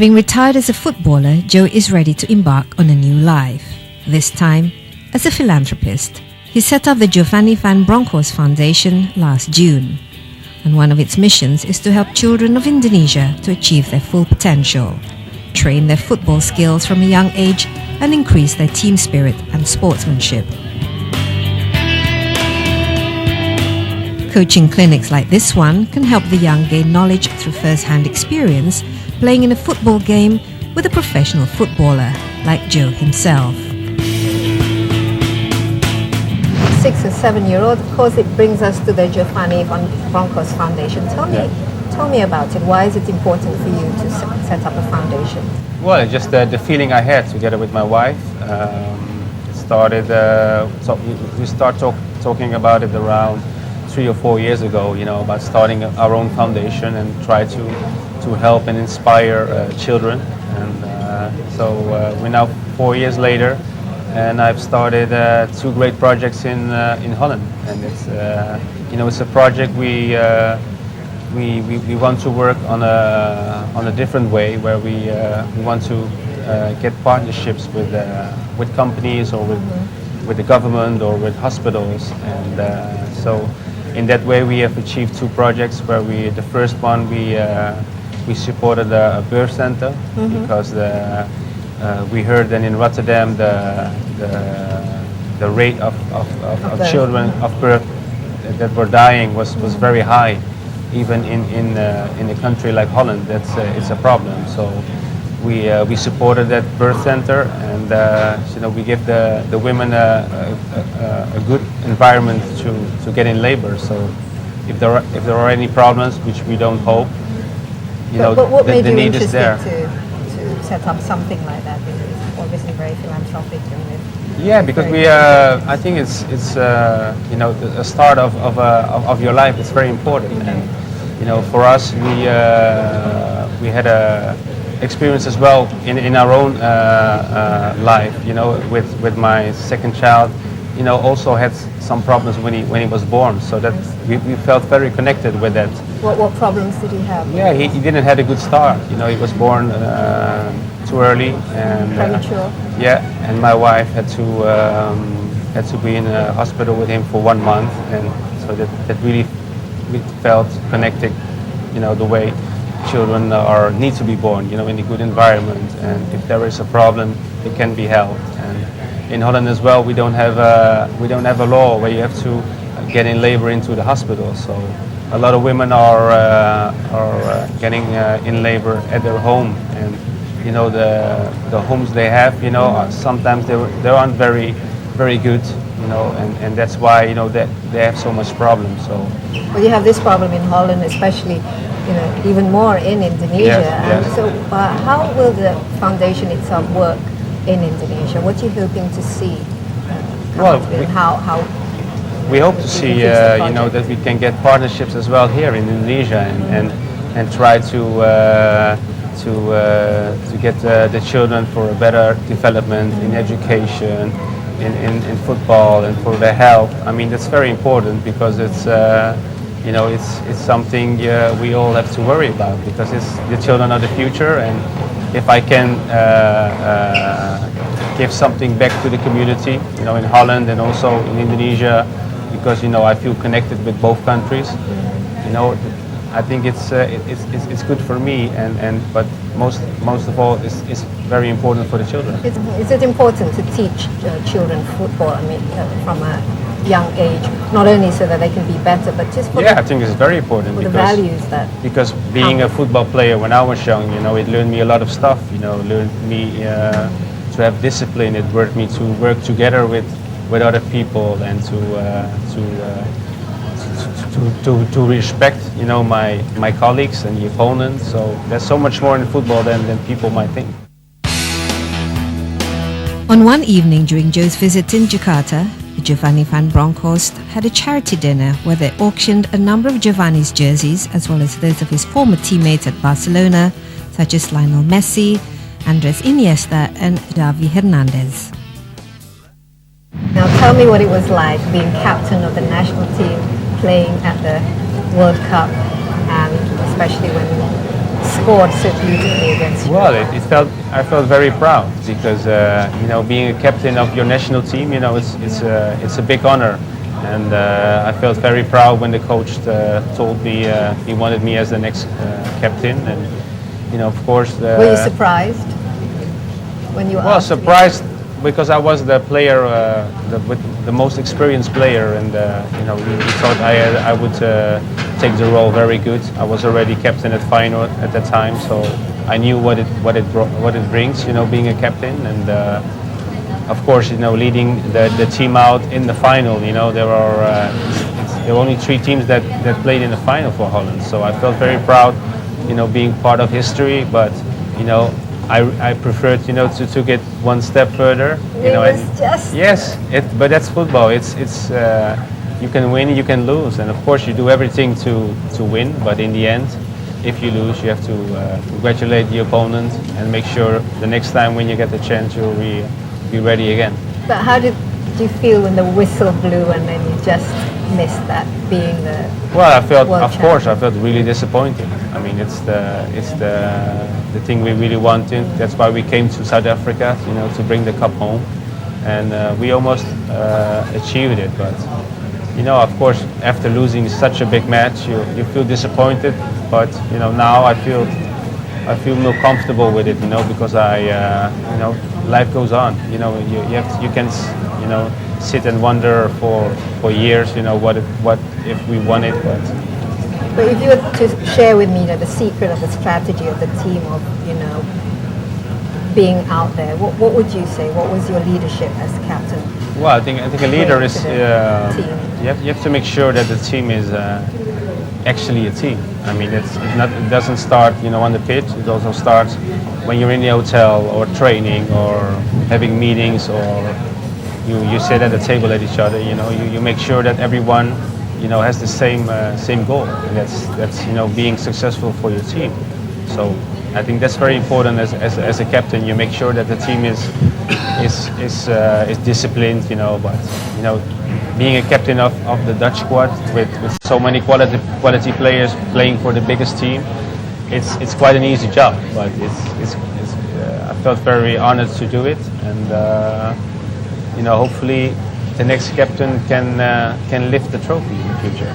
Having retired as a footballer, Joe is ready to embark on a new life. This time, as a philanthropist. He set up the Giovanni Van Bronckhorst Foundation last June, and one of its missions is to help children of Indonesia to achieve their full potential, train their football skills from a young age, and increase their team spirit and sportsmanship. Coaching clinics like this one can help the young gain knowledge through first-hand experience playing in a football game with a professional footballer like Joe himself. 6 or 7-year-old, of course, it brings us to the Giovanni Van Bronckhorst Foundation. Tell me about it. Why is it important for you to set up a foundation? Well, just the feeling I had together with my wife. It started. So we started talking about it around 3 or 4 years ago. About starting our own foundation and try to help and inspire children. And so we're now 4 years later. And I've started 2 great projects in Holland, and it's a project we want to work on a different way, where we want to get partnerships with companies or with the government or with hospitals, and so in that way we have achieved 2 projects. Where the first one we supported a birth center because we heard that in Rotterdam the rate of children of birth that were dying was very high, even in a country like Holland. It's a problem. So we supported that birth center, and we give the women a good environment to get in labor. So if there are any problems, which we don't hope, but what made the you need is there. To set up something like that? It's obviously very philanthropic. Yeah, because I think it's the start of your life is very important, and for us we had a experience as well in our own life. With my second child, also had some problems when he was born. So that we felt very connected with that. What problems did he have? Yeah, he didn't have a good start. He was born too early, and premature. Yeah, and my wife had to be in a hospital with him for 1 month, and so that really we felt connected. The way children need to be born. In a good environment, and if there is a problem, it can be helped. And in Holland as well, we don't have a law where you have to get in labor into the hospital. So a lot of women are getting in labor at their home, and the homes they have, sometimes they aren't very good, and that's why that they have so much problems. So well, you have this problem in Holland, especially even more in Indonesia. Yes. And so how will the foundation itself work in Indonesia? What are you hoping to see? We hope to see that we can get partnerships as well here in Indonesia, and try to get the children for a better development in education, in football, and for their health. I mean, that's very important, because it's something we all have to worry about, because the children are the future. And if I can give something back to the community, in Holland and also in Indonesia, because I feel connected with both countries. I think it's good for me, but most of all, it's very important for the children. Is it important to teach children football? I mean, from a young age, not only so that they can be better, but just for I think it's very important, for the values because being a football player when I was young, it learned me a lot of stuff. Learned me to have discipline. It learned me to work together with other people, and to respect my colleagues and the opponents. So there's so much more in football than people might think. On one evening during Joe's visit in Jakarta, the Giovanni Van Bronckhorst had a charity dinner where they auctioned a number of Giovanni's jerseys, as well as those of his former teammates at Barcelona, such as Lionel Messi, Andres Iniesta and Xavi Hernandez. Now tell me what it was like being captain of the national team, playing at the World Cup, and especially when scored so beautifully against you? Well, I felt very proud because being a captain of your national team, it's a big honor, and I felt very proud when the coach told me he wanted me as the next captain, and of course. Were you surprised when you? Well, surprised because I was the player, with the most experienced player, and we thought I would take the role very good. I was already captain at Feyenoord at that time, so I knew what it brings, being a captain, and of course, leading the team out in the final. There were only 3 teams that played in the final for Holland, so I felt very proud, being part of history, but I preferred, to get one step further. Yes, but that's football. It's you can win, you can lose, and of course you do everything to win. But in the end, if you lose, you have to congratulate the opponent and make sure the next time when you get the chance, you'll be ready again. But how did you feel when the whistle blew and then you just missed that, being the Well, I felt, world of course, I felt really disappointed. I mean, it's the thing we really wanted. That's why we came to South Africa, to bring the cup home, and we almost achieved it. But of course, after losing such a big match, you feel disappointed. But now I feel more comfortable with it, because life goes on. You can sit and wonder for years, what if we won it. But if you were to share with me the secret of the strategy of the team of being out there, what would you say? What was your leadership as captain? Well, I think a leader is you have to make sure that the team is actually a team. I mean, it doesn't start on the pitch. It also starts when you're in the hotel or training or having meetings, or you sit at a table at each other. You make sure that everyone has the same goal, and that's being successful for your team. So I think that's very important as a captain. You make sure that the team is disciplined, but being a captain of the Dutch squad with so many quality players playing for the biggest team, it's quite an easy job. But I felt very honored to do it, and hopefully the next captain can lift the trophy in the future.